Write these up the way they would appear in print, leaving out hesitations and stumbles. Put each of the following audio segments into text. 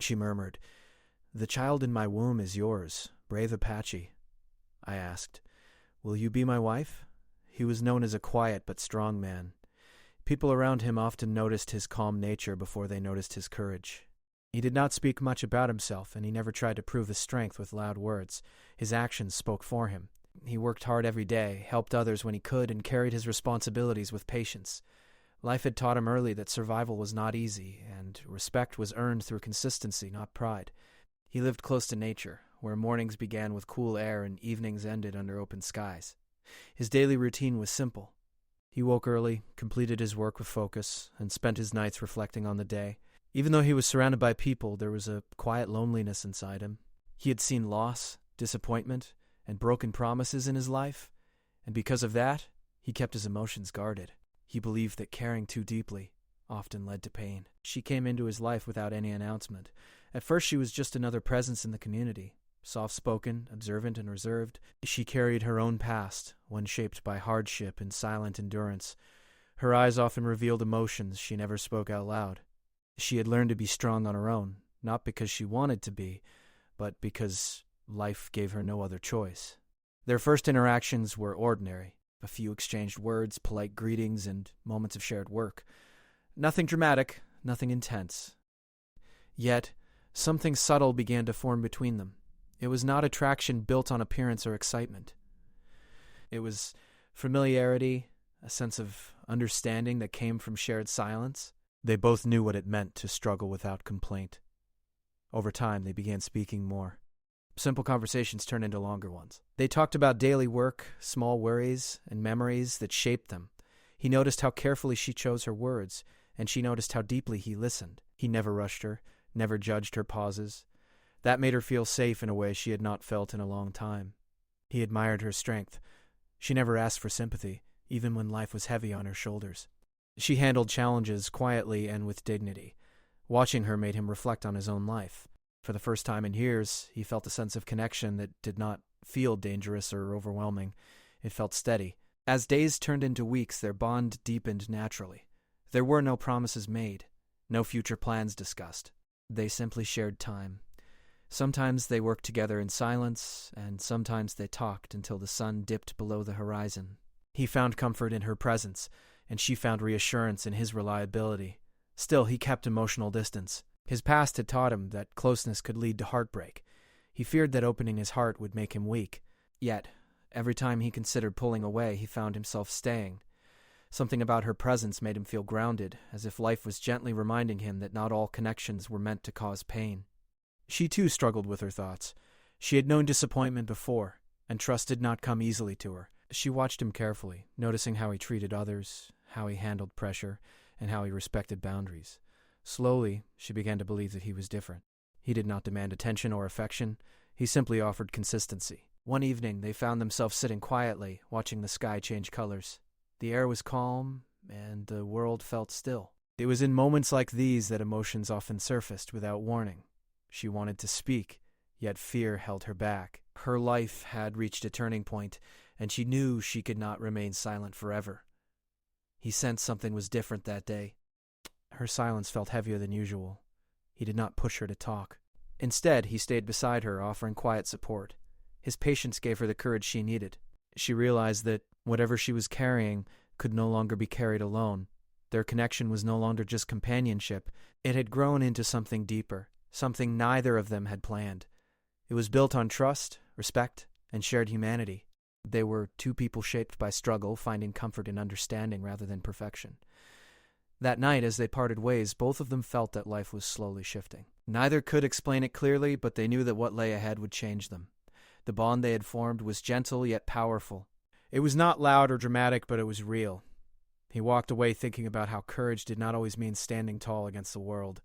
She murmured, "The child in my womb is yours, brave Apache." I asked, "Will you be my wife?" He was known as a quiet but strong man. People around him often noticed his calm nature before they noticed his courage. He did not speak much about himself, and he never tried to prove his strength with loud words. His actions spoke for him. He worked hard every day, helped others when he could, and carried his responsibilities with patience. Life had taught him early that survival was not easy, and respect was earned through consistency, not pride. He lived close to nature, where mornings began with cool air and evenings ended under open skies. His daily routine was simple. He woke early, completed his work with focus, and spent his nights reflecting on the day. Even though he was surrounded by people, there was a quiet loneliness inside him. He had seen loss, disappointment, and broken promises in his life, and because of that, he kept his emotions guarded. He believed that caring too deeply often led to pain. She came into his life without any announcement. At first, she was just another presence in the community. Soft-spoken, observant, and reserved, she carried her own past, one shaped by hardship and silent endurance. Her eyes often revealed emotions she never spoke out loud. She had learned to be strong on her own, not because she wanted to be, but because life gave her no other choice. Their first interactions were ordinary. A few exchanged words, polite greetings, and moments of shared work. Nothing dramatic, nothing intense. Yet, something subtle began to form between them. It was not attraction built on appearance or excitement. It was familiarity, a sense of understanding that came from shared silence. They both knew what it meant to struggle without complaint. Over time, they began speaking more. Simple conversations turned into longer ones. They talked about daily work, small worries, and memories that shaped them. He noticed how carefully she chose her words, and she noticed how deeply he listened. He never rushed her, never judged her pauses. That made her feel safe in a way she had not felt in a long time. He admired her strength. She never asked for sympathy, even when life was heavy on her shoulders. She handled challenges quietly and with dignity. Watching her made him reflect on his own life. For the first time in years, he felt a sense of connection that did not feel dangerous or overwhelming. It felt steady. As days turned into weeks, their bond deepened naturally. There were no promises made, no future plans discussed. They simply shared time. Sometimes they worked together in silence, and sometimes they talked until the sun dipped below the horizon. He found comfort in her presence, and she found reassurance in his reliability. Still, he kept emotional distance. His past had taught him that closeness could lead to heartbreak. He feared that opening his heart would make him weak. Yet, every time he considered pulling away, he found himself staying. Something about her presence made him feel grounded, as if life was gently reminding him that not all connections were meant to cause pain. She too struggled with her thoughts. She had known disappointment before, and trust did not come easily to her. She watched him carefully, noticing how he treated others, how he handled pressure, and how he respected boundaries. Slowly, she began to believe that he was different. He did not demand attention or affection. He simply offered consistency. One evening, they found themselves sitting quietly, watching the sky change colors. The air was calm, and the world felt still. It was in moments like these that emotions often surfaced without warning. She wanted to speak, yet fear held her back. Her life had reached a turning point, and she knew she could not remain silent forever. He sensed something was different that day. Her silence felt heavier than usual. He did not push her to talk. Instead, he stayed beside her, offering quiet support. His patience gave her the courage she needed. She realized that whatever she was carrying could no longer be carried alone. Their connection was no longer just companionship. It had grown into something deeper, something neither of them had planned. It was built on trust, respect, and shared humanity. They were two people shaped by struggle, finding comfort in understanding rather than perfection. That night, as they parted ways, both of them felt that life was slowly shifting. Neither could explain it clearly, but they knew that what lay ahead would change them. The bond they had formed was gentle yet powerful. It was not loud or dramatic, but it was real. He walked away thinking about how courage did not always mean standing tall against the world.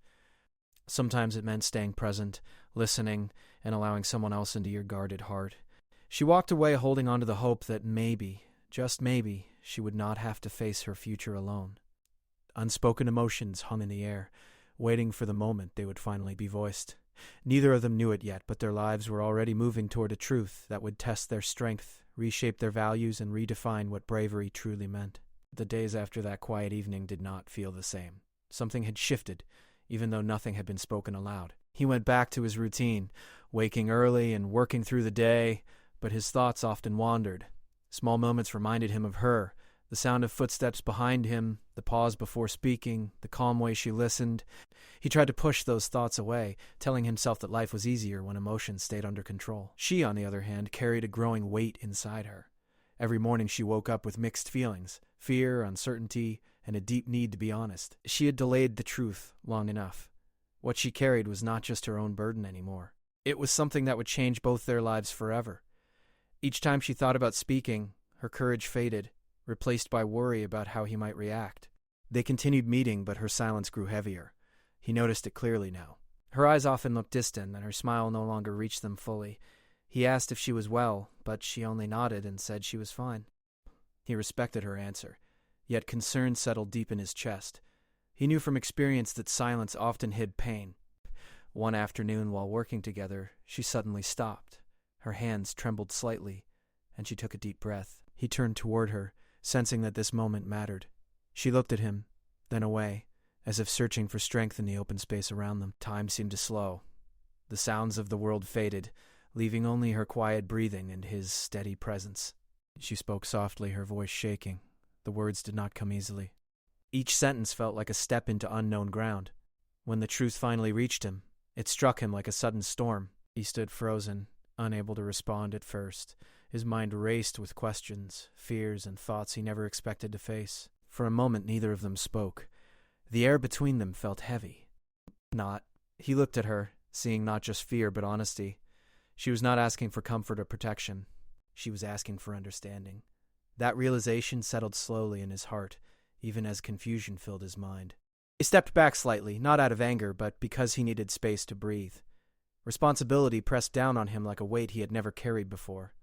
Sometimes it meant staying present, listening, and allowing someone else into your guarded heart. She walked away holding on to the hope that maybe, just maybe, she would not have to face her future alone. Unspoken emotions hung in the air, waiting for the moment they would finally be voiced. Neither of them knew it yet, but their lives were already moving toward a truth that would test their strength, reshape their values, and redefine what bravery truly meant. The days after that quiet evening did not feel the same. Something had shifted, even though nothing had been spoken aloud. He went back to his routine, waking early and working through the day, but his thoughts often wandered. Small moments reminded him of her, the sound of footsteps behind him, the pause before speaking, the calm way she listened. He tried to push those thoughts away, telling himself that life was easier when emotions stayed under control. She, on the other hand, carried a growing weight inside her. Every morning she woke up with mixed feelings, fear, uncertainty, and a deep need to be honest. She had delayed the truth long enough. What she carried was not just her own burden anymore. It was something that would change both their lives forever. Each time she thought about speaking, her courage faded, replaced by worry about how he might react. They continued meeting, but her silence grew heavier. He noticed it clearly now. Her eyes often looked distant, and her smile no longer reached them fully. He asked if she was well, but she only nodded and said she was fine. He respected her answer, yet concern settled deep in his chest. He knew from experience that silence often hid pain. One afternoon, while working together, she suddenly stopped. Her hands trembled slightly, and she took a deep breath. He turned toward her, sensing that this moment mattered. She looked at him, then away, as if searching for strength in the open space around them. Time seemed to slow. The sounds of the world faded, leaving only her quiet breathing and his steady presence. She spoke softly, her voice shaking. The words did not come easily. Each sentence felt like a step into unknown ground. When the truth finally reached him, it struck him like a sudden storm. He stood frozen, unable to respond at first. His mind raced with questions, fears, and thoughts he never expected to face. For a moment, neither of them spoke. The air between them felt heavy. He looked at her, seeing not just fear but honesty. She was not asking for comfort or protection. She was asking for understanding. That realization settled slowly in his heart, even as confusion filled his mind. He stepped back slightly, not out of anger, but because he needed space to breathe. Responsibility pressed down on him like a weight he had never carried before.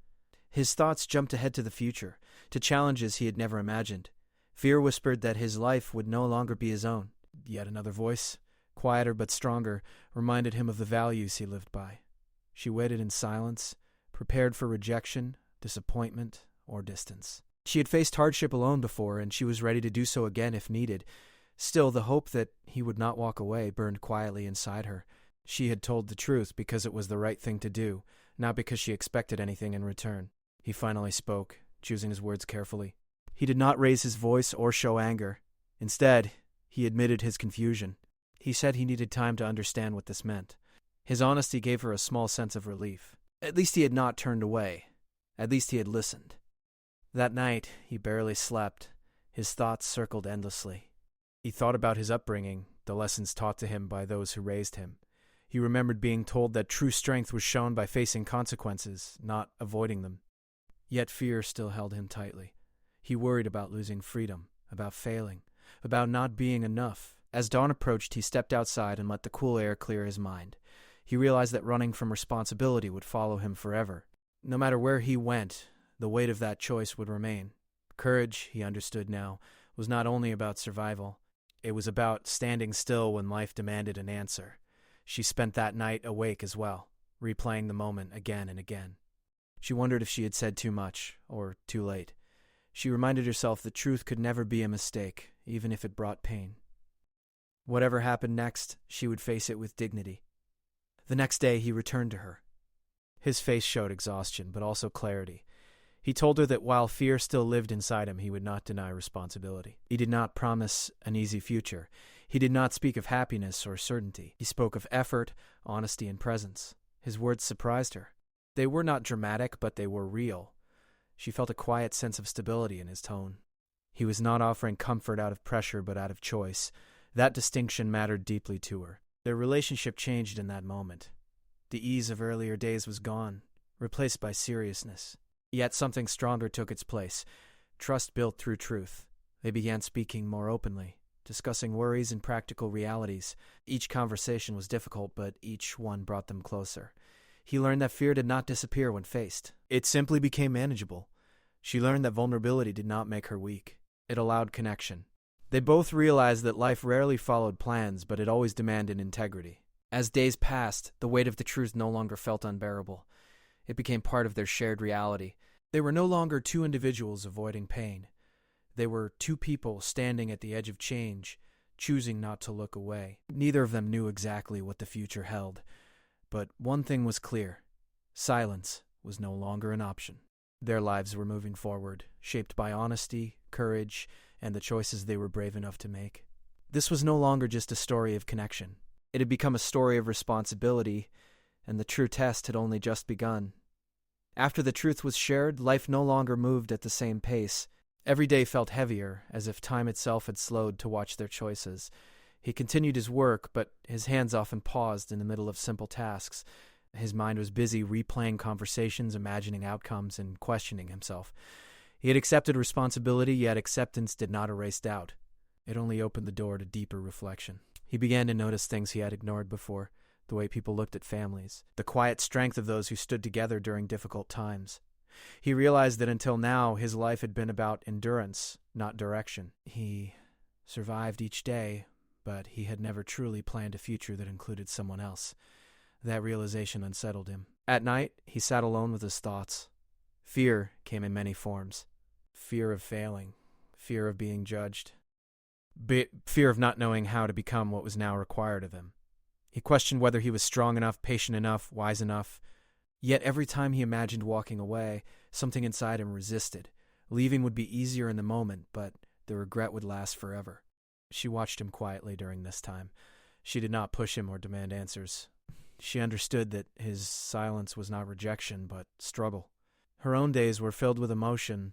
His thoughts jumped ahead to the future, to challenges he had never imagined. Fear whispered that his life would no longer be his own. Yet another voice, quieter but stronger, reminded him of the values he lived by. She waited in silence, prepared for rejection, disappointment, or distance. She had faced hardship alone before, and she was ready to do so again if needed. Still, the hope that he would not walk away burned quietly inside her. She had told the truth because it was the right thing to do, not because she expected anything in return. He finally spoke, choosing his words carefully. He did not raise his voice or show anger. Instead, he admitted his confusion. He said he needed time to understand what this meant. His honesty gave her a small sense of relief. At least he had not turned away. At least he had listened. That night, he barely slept. His thoughts circled endlessly. He thought about his upbringing, the lessons taught to him by those who raised him. He remembered being told that true strength was shown by facing consequences, not avoiding them. Yet fear still held him tightly. He worried about losing freedom, about failing, about not being enough. As dawn approached, he stepped outside and let the cool air clear his mind. He realized that running from responsibility would follow him forever. No matter where he went, the weight of that choice would remain. Courage, he understood now, was not only about survival. It was about standing still when life demanded an answer. She spent that night awake as well, replaying the moment again and again. She wondered if she had said too much, or too late. She reminded herself that truth could never be a mistake, even if it brought pain. Whatever happened next, she would face it with dignity. The next day, he returned to her. His face showed exhaustion, but also clarity. He told her that while fear still lived inside him, he would not deny responsibility. He did not promise an easy future. He did not speak of happiness or certainty. He spoke of effort, honesty, and presence. His words surprised her. They were not dramatic, but they were real. She felt a quiet sense of stability in his tone. He was not offering comfort out of pressure, but out of choice. That distinction mattered deeply to her. Their relationship changed in that moment. The ease of earlier days was gone, replaced by seriousness. Yet something stronger took its place. Trust built through truth. They began speaking more openly, discussing worries and practical realities. Each conversation was difficult, but each one brought them closer. He learned that fear did not disappear when faced. It simply became manageable. She learned that vulnerability did not make her weak. It allowed connection. They both realized that life rarely followed plans, but it always demanded integrity. As days passed, the weight of the truth no longer felt unbearable. It became part of their shared reality. They were no longer two individuals avoiding pain. They were two people standing at the edge of change, choosing not to look away. Neither of them knew exactly what the future held, but one thing was clear: silence was no longer an option. Their lives were moving forward, shaped by honesty, courage, and the choices they were brave enough to make. This was no longer just a story of connection. It had become a story of responsibility, and the true test had only just begun. After the truth was shared, life no longer moved at the same pace. Every day felt heavier, as if time itself had slowed to watch their choices. He continued his work, but his hands often paused in the middle of simple tasks. His mind was busy replaying conversations, imagining outcomes, and questioning himself. He had accepted responsibility, yet acceptance did not erase doubt. It only opened the door to deeper reflection. He began to notice things he had ignored before: the way people looked at families, the quiet strength of those who stood together during difficult times. He realized that until now, his life had been about endurance, not direction. He survived each day, but he had never truly planned a future that included someone else. That realization unsettled him. At night, he sat alone with his thoughts. Fear came in many forms. Fear of failing, fear of being judged, fear of not knowing how to become what was now required of him. He questioned whether he was strong enough, patient enough, wise enough. Yet every time he imagined walking away, something inside him resisted. Leaving would be easier in the moment, but the regret would last forever. She watched him quietly during this time. She did not push him or demand answers. She understood that his silence was not rejection, but struggle. Her own days were filled with emotion.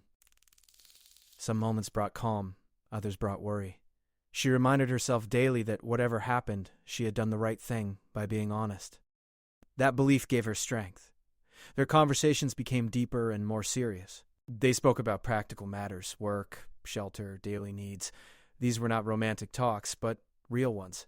Some moments brought calm, others brought worry. She reminded herself daily that whatever happened, she had done the right thing by being honest. That belief gave her strength. Their conversations became deeper and more serious. They spoke about practical matters: work, shelter, daily needs. These were not romantic talks, but real ones.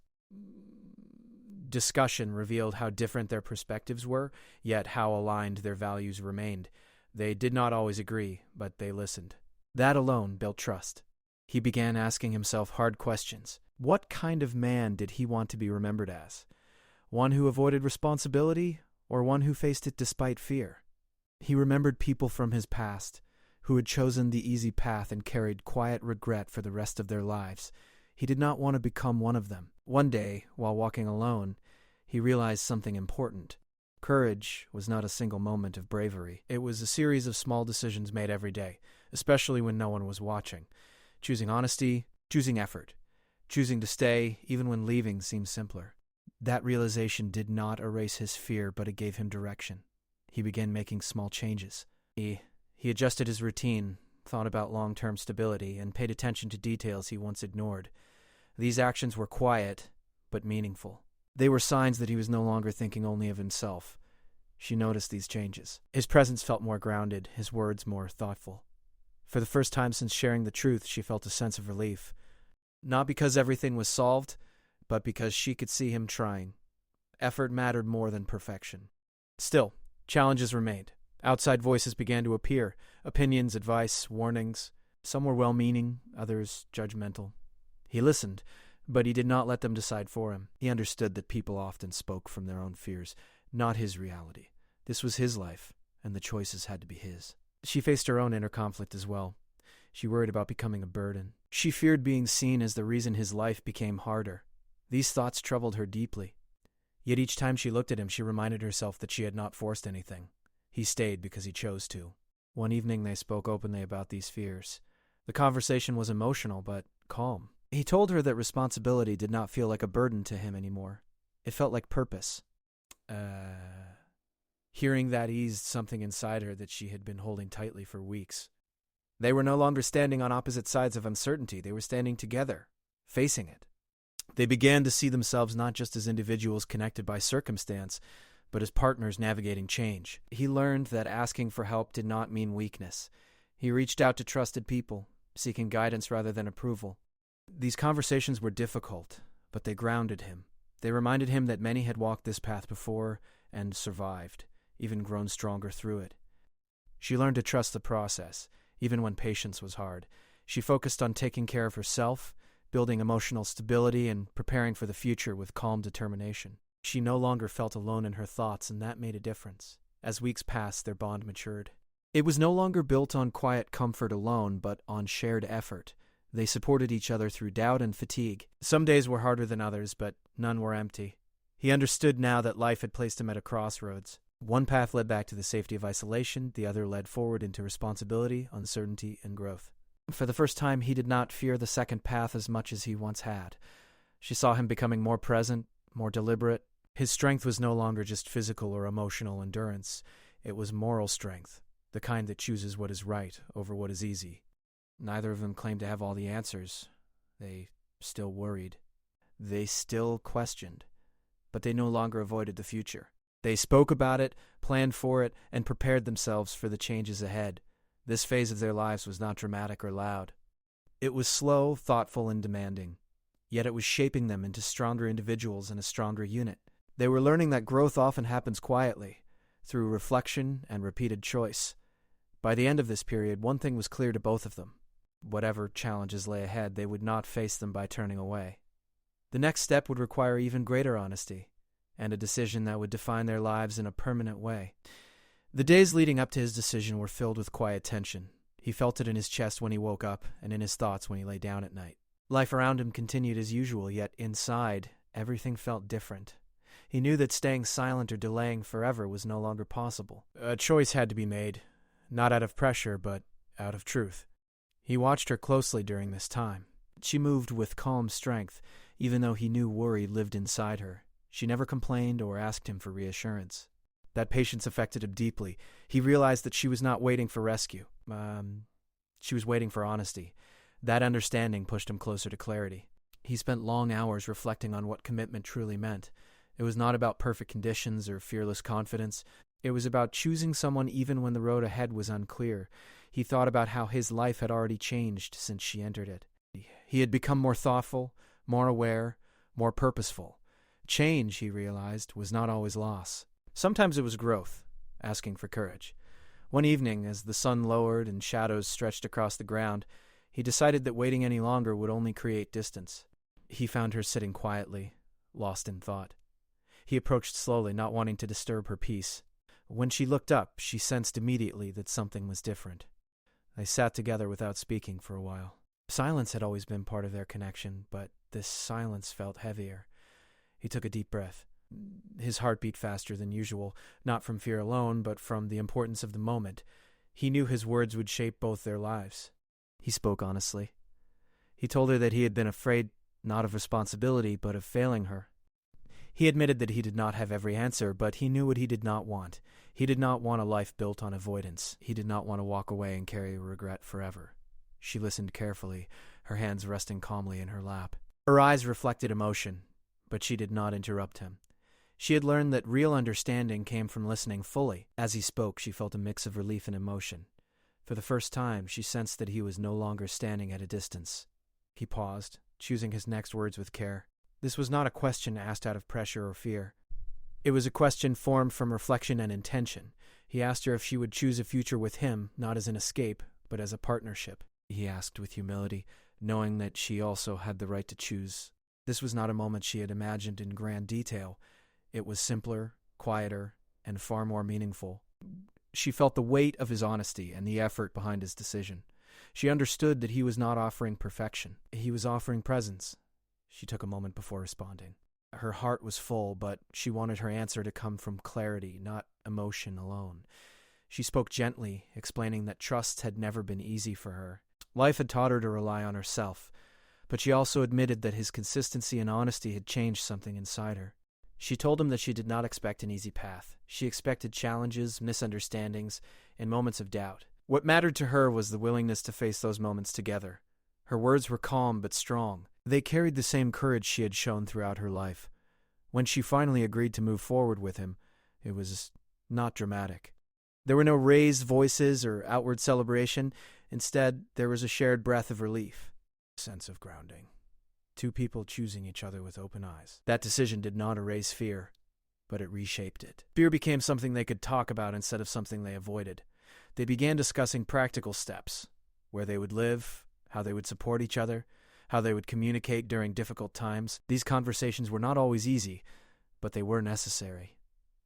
Discussion revealed how different their perspectives were, yet how aligned their values remained. They did not always agree, but they listened. That alone built trust. He began asking himself hard questions. What kind of man did he want to be remembered as? One who avoided responsibility, or one who faced it despite fear? He remembered people from his past who had chosen the easy path and carried quiet regret for the rest of their lives. He did not want to become one of them. One day, while walking alone, he realized something important. Courage was not a single moment of bravery. It was a series of small decisions made every day, especially when no one was watching. Choosing honesty, choosing effort, choosing to stay even when leaving seemed simpler. That realization did not erase his fear, but it gave him direction. He began making small changes. He adjusted his routine, thought about long-term stability, and paid attention to details he once ignored. These actions were quiet, but meaningful. They were signs that he was no longer thinking only of himself. She noticed these changes. His presence felt more grounded, his words more thoughtful. For the first time since sharing the truth, she felt a sense of relief. Not because everything was solved, but because she could see him trying. Effort mattered more than perfection. Still, challenges remained. Outside voices began to appear: opinions, advice, warnings. Some were well-meaning, others judgmental. He listened, but he did not let them decide for him. He understood that people often spoke from their own fears, not his reality. This was his life, and the choices had to be his. She faced her own inner conflict as well. She worried about becoming a burden. She feared being seen as the reason his life became harder. These thoughts troubled her deeply. Yet each time she looked at him, she reminded herself that she had not forced anything. He stayed because he chose to. One evening they spoke openly about these fears. The conversation was emotional, but calm. He told her that responsibility did not feel like a burden to him anymore. It felt like purpose. Hearing that eased something inside her that she had been holding tightly for weeks. They were no longer standing on opposite sides of uncertainty. They were standing together, facing it. They began to see themselves not just as individuals connected by circumstance, but as partners navigating change. He learned that asking for help did not mean weakness. He reached out to trusted people, seeking guidance rather than approval. These conversations were difficult, but they grounded him. They reminded him that many had walked this path before and survived, even grown stronger through it. She learned to trust the process, even when patience was hard. She focused on taking care of herself, building emotional stability, and preparing for the future with calm determination. She no longer felt alone in her thoughts, and that made a difference. As weeks passed, their bond matured. It was no longer built on quiet comfort alone, but on shared effort. They supported each other through doubt and fatigue. Some days were harder than others, but none were empty. He understood now that life had placed him at a crossroads. One path led back to the safety of isolation, the other led forward into responsibility, uncertainty, and growth. For the first time, he did not fear the second path as much as he once had. She saw him becoming more present, more deliberate. His strength was no longer just physical or emotional endurance. It was moral strength, the kind that chooses what is right over what is easy. Neither of them claimed to have all the answers. They still worried. They still questioned. But they no longer avoided the future. They spoke about it, planned for it, and prepared themselves for the changes ahead. This phase of their lives was not dramatic or loud. It was slow, thoughtful, and demanding. Yet it was shaping them into stronger individuals and a stronger unit. They were learning that growth often happens quietly, through reflection and repeated choice. By the end of this period, one thing was clear to both of them. Whatever challenges lay ahead, they would not face them by turning away. The next step would require even greater honesty, and a decision that would define their lives in a permanent way. The days leading up to his decision were filled with quiet tension. He felt it in his chest when he woke up, and in his thoughts when he lay down at night. Life around him continued as usual, yet inside, everything felt different. He knew that staying silent or delaying forever was no longer possible. A choice had to be made, not out of pressure, but out of truth. He watched her closely during this time. She moved with calm strength, even though he knew worry lived inside her. She never complained or asked him for reassurance. That patience affected him deeply. He realized that she was not waiting for rescue. She was waiting for honesty. That understanding pushed him closer to clarity. He spent long hours reflecting on what commitment truly meant. It was not about perfect conditions or fearless confidence. It was about choosing someone even when the road ahead was unclear. He thought about how his life had already changed since she entered it. He had become more thoughtful, more aware, more purposeful. Change, he realized, was not always loss. Sometimes it was growth, asking for courage. One evening, as the sun lowered and shadows stretched across the ground, he decided that waiting any longer would only create distance. He found her sitting quietly, lost in thought. He approached slowly, not wanting to disturb her peace. When she looked up, she sensed immediately that something was different. They sat together without speaking for a while. Silence had always been part of their connection, but this silence felt heavier. He took a deep breath. His heart beat faster than usual, not from fear alone, but from the importance of the moment. He knew his words would shape both their lives. He spoke honestly. He told her that he had been afraid not of responsibility, but of failing her. He admitted that he did not have every answer, but he knew what he did not want. He did not want a life built on avoidance. He did not want to walk away and carry regret forever. She listened carefully, her hands resting calmly in her lap. Her eyes reflected emotion, but she did not interrupt him. She had learned that real understanding came from listening fully. As he spoke, she felt a mix of relief and emotion. For the first time, she sensed that he was no longer standing at a distance. He paused, choosing his next words with care. This was not a question asked out of pressure or fear. It was a question formed from reflection and intention. He asked her if she would choose a future with him, not as an escape, but as a partnership. He asked with humility, knowing that she also had the right to choose. This was not a moment she had imagined in grand detail. It was simpler, quieter, and far more meaningful. She felt the weight of his honesty and the effort behind his decision. She understood that he was not offering perfection. He was offering presence. She took a moment before responding. Her heart was full, but she wanted her answer to come from clarity, not emotion alone. She spoke gently, explaining that trust had never been easy for her. Life had taught her to rely on herself, but she also admitted that his consistency and honesty had changed something inside her. She told him that she did not expect an easy path. She expected challenges, misunderstandings, and moments of doubt. What mattered to her was the willingness to face those moments together. Her words were calm but strong. They carried the same courage she had shown throughout her life. When she finally agreed to move forward with him, it was not dramatic. There were no raised voices or outward celebration. Instead, there was a shared breath of relief, a sense of grounding. Two people choosing each other with open eyes. That decision did not erase fear, but it reshaped it. Fear became something they could talk about instead of something they avoided. They began discussing practical steps, where they would live, how they would support each other, how they would communicate during difficult times. These conversations were not always easy, but they were necessary.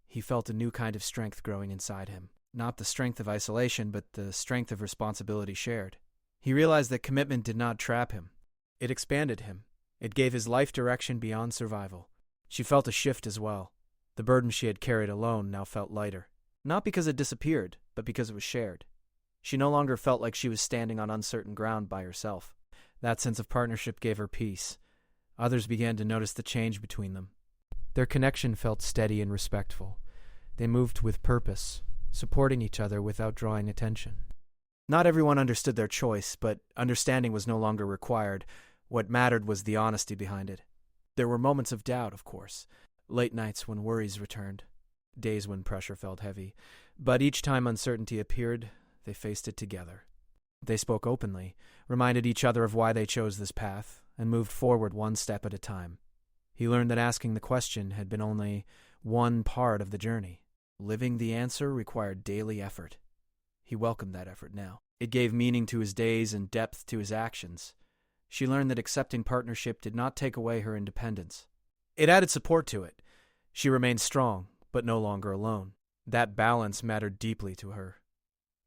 He felt a new kind of strength growing inside him. Not the strength of isolation, but the strength of responsibility shared. He realized that commitment did not trap him. It expanded him. It gave his life direction beyond survival. She felt a shift as well. The burden she had carried alone now felt lighter. Not because it disappeared, but because it was shared. She no longer felt like she was standing on uncertain ground by herself. That sense of partnership gave her peace. Others began to notice the change between them. Their connection felt steady and respectful. They moved with purpose, supporting each other without drawing attention. Not everyone understood their choice, but understanding was no longer required. What mattered was the honesty behind it. There were moments of doubt, of course. Late nights when worries returned. Days when pressure felt heavy. But each time uncertainty appeared, they faced it together. They spoke openly, reminded each other of why they chose this path, and moved forward one step at a time. He learned that asking the question had been only one part of the journey. Living the answer required daily effort. He welcomed that effort now. It gave meaning to his days and depth to his actions. She learned that accepting partnership did not take away her independence. It added support to it. She remained strong, but no longer alone. That balance mattered deeply to her.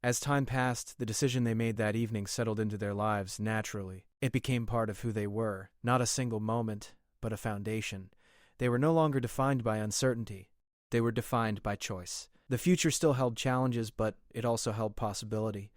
As time passed, the decision they made that evening settled into their lives naturally. It became part of who they were, not a single moment, but a foundation. They were no longer defined by uncertainty. They were defined by choice. The future still held challenges, but it also held possibility.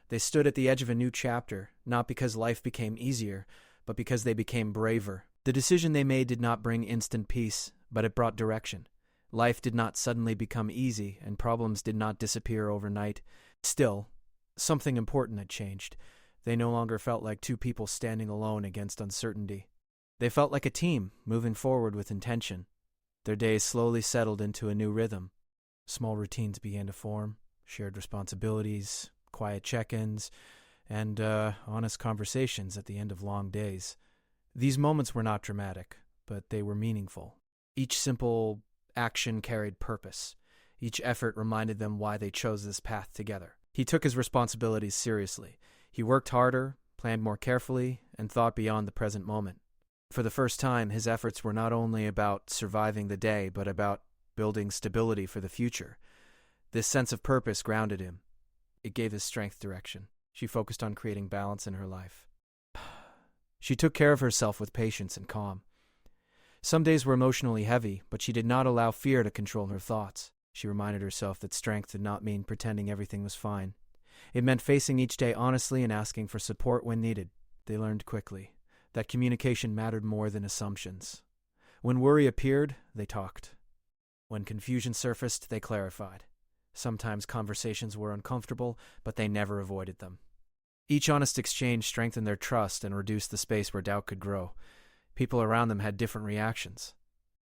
They stood at the edge of a new chapter, not because life became easier, but because they became braver. The decision they made did not bring instant peace, but it brought direction. Life did not suddenly become easy, and problems did not disappear overnight. Still, something important had changed. They no longer felt like two people standing alone against uncertainty. They felt like a team, moving forward with intention. Their days slowly settled into a new rhythm. Small routines began to form, shared responsibilities, quiet check-ins, and honest conversations at the end of long days. These moments were not dramatic, but they were meaningful. Each simple action carried purpose. Each effort reminded them why they chose this path together. He took his responsibilities seriously. He worked harder, planned more carefully, and thought beyond the present moment. For the first time, his efforts were not only about surviving the day, but about building stability for the future. This sense of purpose grounded him. It gave his strength direction. She focused on creating balance in her life. She took care of herself with patience and calm. Some days were emotionally heavy, but she did not allow fear to control her thoughts. She reminded herself that strength did not mean pretending everything was fine. It meant facing each day honestly and asking for support when needed. They learned quickly that communication mattered more than assumptions. When worry appeared, they talked. When confusion surfaced, they clarified. Sometimes conversations were uncomfortable, but they never avoided them. Each honest exchange strengthened their trust and reduced the space where doubt could grow. People around them had different reactions.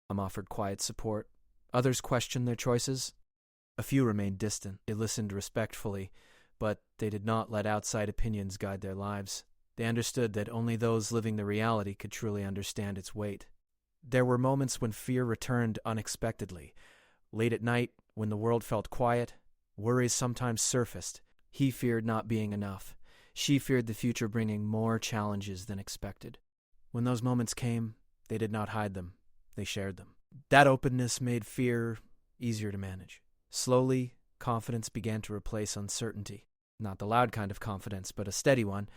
Some offered quiet support. Others questioned their choices. A few remained distant. They listened respectfully, but they did not let outside opinions guide their lives. They understood that only those living the reality could truly understand its weight. There were moments when fear returned unexpectedly. Late at night, when the world felt quiet, worries sometimes surfaced. He feared not being enough. She feared the future bringing more challenges than expected. When those moments came, they did not hide them. They shared them. That openness made fear easier to manage. Slowly, confidence began to replace uncertainty. Not the loud kind of confidence, but a steady one.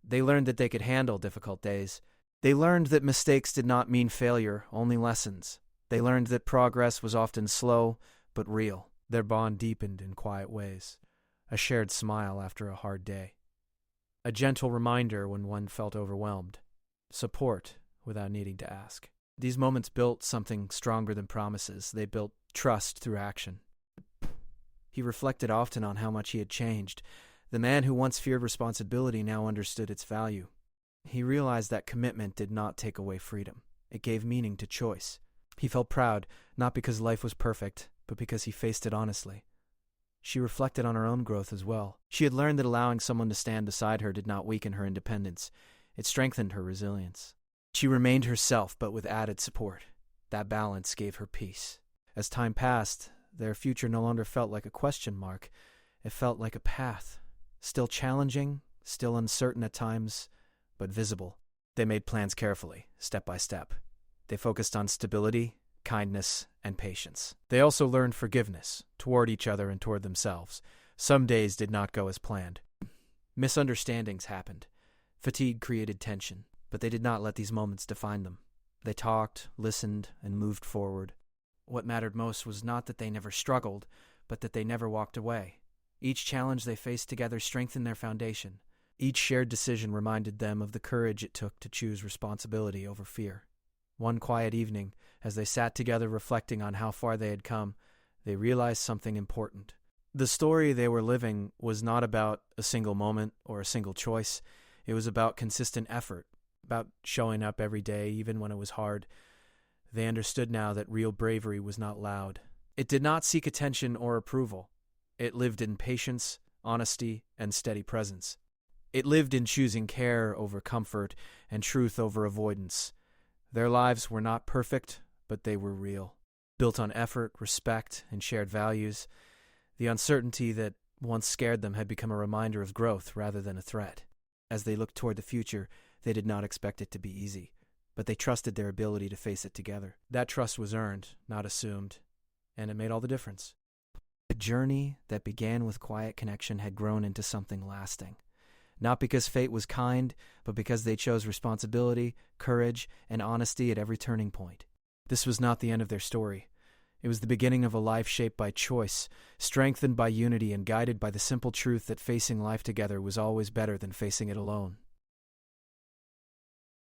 They learned that they could handle difficult days. They learned that mistakes did not mean failure, only lessons. They learned that progress was often slow, but real. Their bond deepened in quiet ways. A shared smile after a hard day. A gentle reminder when one felt overwhelmed. Support without needing to ask. These moments built something stronger than promises. They built trust through action. He reflected often on how much he had changed. The man who once feared responsibility now understood its value. He realized that commitment did not take away freedom. It gave meaning to choice. He felt proud, not because life was perfect, but because he faced it honestly. She reflected on her own growth as well. She had learned that allowing someone to stand beside her did not weaken her independence. It strengthened her resilience. She remained herself, but with added support. That balance gave her peace. As time passed, their future no longer felt like a question mark. It felt like a path. Still challenging, still uncertain at times, but visible. They made plans carefully, step by step. They focused on stability, kindness, and patience. They also learned forgiveness, toward each other and toward themselves. Some days did not go as planned. Misunderstandings happened. Fatigue created tension, but they did not let these moments define them. They talked, listened, and moved forward. What mattered most was not that they never struggled, but that they never walked away. Each challenge they faced together strengthened their foundation. Each shared decision reminded them of the courage it took to choose responsibility over fear. One quiet evening, as they sat together reflecting on how far they had come, they realized something important. The story they were living was not about a single moment or a single choice. It was about consistent effort, about showing up every day even when it was hard. They understood now that real bravery was not loud. It did not seek attention or approval. It lived in patience, honesty, and steady presence. It lived in choosing care over comfort and truth over avoidance. Their lives were not perfect, but they were real, built on effort, respect, and shared values. The uncertainty that once scared them had become a reminder of growth rather than a threat. As they looked toward the future, they did not expect it to be easy, but they trusted their ability to face it together. That trust was earned, not assumed, and it made all the difference. The journey that began with quiet connection had grown into something lasting. Not because fate was kind, but because they chose responsibility, courage, and honesty at every turning point. This was not the end of their story. It was the beginning of a life shaped by choice, strengthened by unity, and guided by the simple truth that facing life together was always better than facing it alone.